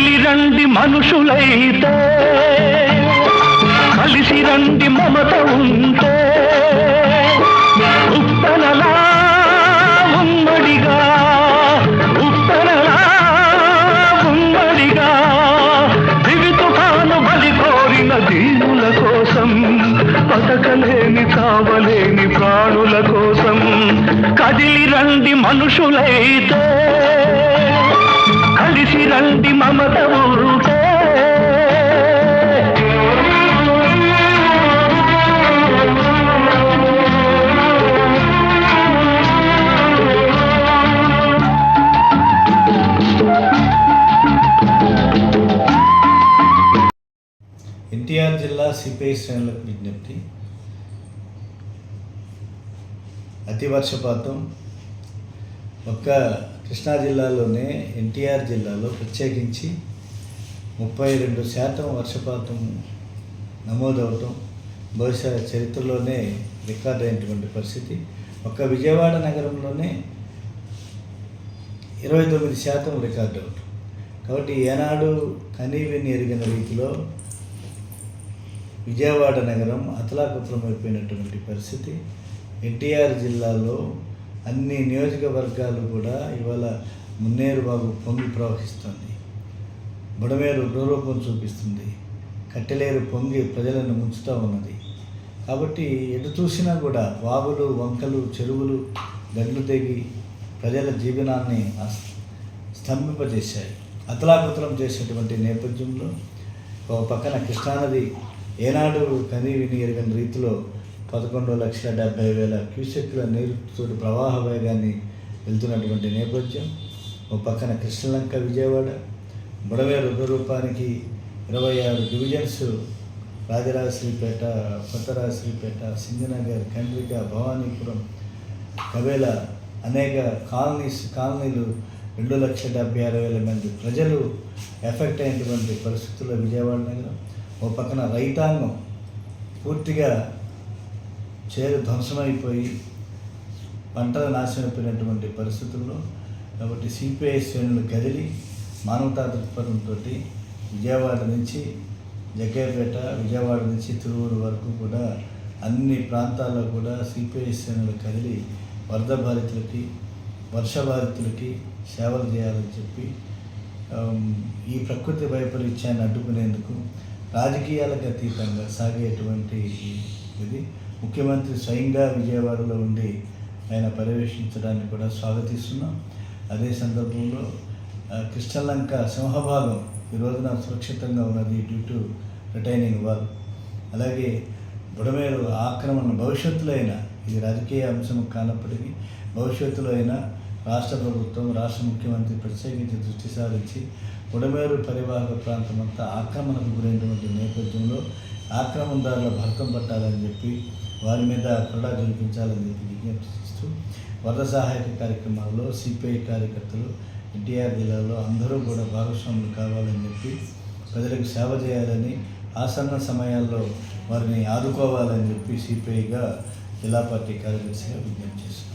కదిలి రండి మనుషులైతే, కలిసి రండి మమత ఉంటే, ఉప్పెనలా ఉమ్మడిగా, ఉప్పెనలా ఉమ్మడిగా దివితుకాను బలి కోరిన దీనుల కోసం, బతకలేని చావలేని ప్రాణుల కోసం. కదిలి రండి మనుషులైతే, కలిసి రండి మమత ఉంటే. ఎన్టీఆర్ జిల్లా సిపిఐ శ్రేణులకు విజ్ఞప్తి. అతి వర్షపాతం ఒక్క కృష్ణా జిల్లాలోనే, ఎన్టీఆర్ జిల్లాలో ప్రత్యేకించి 32% వర్షపాతం నమోదవటం బహుశా చరిత్రలోనే రికార్డ్ అయినటువంటి పరిస్థితి. ఒక్క విజయవాడ నగరంలోనే 29% రికార్డ్ అవటం. కాబట్టి ఏనాడు కనీవిని ఎరిగిన రీతిలో విజయవాడ నగరం అతలాకుతలమైపోయినటువంటి పరిస్థితి. ఎన్టీఆర్ జిల్లాలో అన్ని నియోజకవర్గాలు కూడా ఇవాళ మున్నేరువాగు పొంగి ప్రవహిస్తుంది, బుడమేరు రూపం చూపిస్తుంది, కట్టెలేరు పొంగి ప్రజలను ముంచుతూ ఉన్నది. కాబట్టి ఎటు చూసినా కూడా వాగులు, వంకలు, చెరువులు గడ్లు తెగి ప్రజల జీవనాన్ని స్తంభింపజేశాయి, అతలాకుతలం చేసేటువంటి నేపథ్యంలో ఒక పక్కన కృష్ణానది ఏనాడు కనీవిని ఎరగని రీతిలో 11,70,000 క్యూసెక్కుల నీరుతో ప్రవాహ వేగాన్ని వెళ్తున్నటువంటి నేపథ్యం. ఒక పక్కన కృష్ణలంక, విజయవాడ, బుడమేరు రూపానికి 26 డివిజన్స్, రాజరాజశ్రీపేట, కొత్తరాజశ్రీపేట, సింగనగర్, కండ్రిక, భవానీపురం, కవేల అనేక కాలనీలు 2,76,000 మంది ప్రజలు ఎఫెక్ట్ అయినటువంటి పరిస్థితుల్లో విజయవాడ నగరం. ఓ పక్కన రైతాంగం పూర్తిగా ధ్వంసమైపోయి పంటలు నాశనమైపోయినటువంటి పరిస్థితుల్లో. కాబట్టి సిపిఐ శ్రేణులు కదిలి మానవతా దృక్పథంతో విజయవాడ నుంచి జగ్గయ్యపేట, విజయవాడ నుంచి తిరువూరు వరకు కూడా అన్ని ప్రాంతాల్లో కూడా సిపిఐ శ్రేణులు కదిలి వరద బాధితులకి, వర్ష బాధితులకి సేవలు చేయాలని చెప్పి ఈ ప్రకృతి వైపరీత్యాన్ని అడ్డుకునేందుకు రాజకీయాలకు అతీతంగా సాగేటువంటి ఇది ముఖ్యమంత్రి స్వయంగా విజయవాడలో ఉండి ఆయన పర్యవేక్షించడాన్ని కూడా స్వాగతిస్తున్నాం. అదే సందర్భంలో కృష్ణలంక సింహభాగం ఈ రోజున సురక్షితంగా ఉన్నది డ్యూ టు రిటైనింగ్ వాల్. అలాగే బుడమేరు ఆక్రమణ భవిష్యత్తులో అయినా, ఇది రాజకీయ అంశం కానప్పటికీ భవిష్యత్తులో అయినా రాష్ట్ర ప్రభుత్వం, రాష్ట్ర ముఖ్యమంత్రి ప్రత్యేకించి దృష్టి సారించి బుడమేరు పరివాహక ప్రాంతం అంతా ఆక్రమణకు గురైనటువంటి నేపథ్యంలో ఆక్రమణదారుల భర్తం పట్టాలని చెప్పి వారి మీద కొరడా జొలిపించాలని చెప్పి విజ్ఞప్తిస్తూ వరద సహాయక కార్యక్రమాల్లో సిపిఐ కార్యకర్తలు ఎన్టీఆర్ జిల్లాలో అందరూ కూడా భాగస్వాములు కావాలని చెప్పి ప్రజలకు సేవ చేయాలని, ఆసన్న సమయాల్లో వారిని ఆదుకోవాలని చెప్పి సిపిఐగా జిల్లా పార్టీ కార్యదర్శిగా విజ్ఞప్తి చేస్తున్నారు.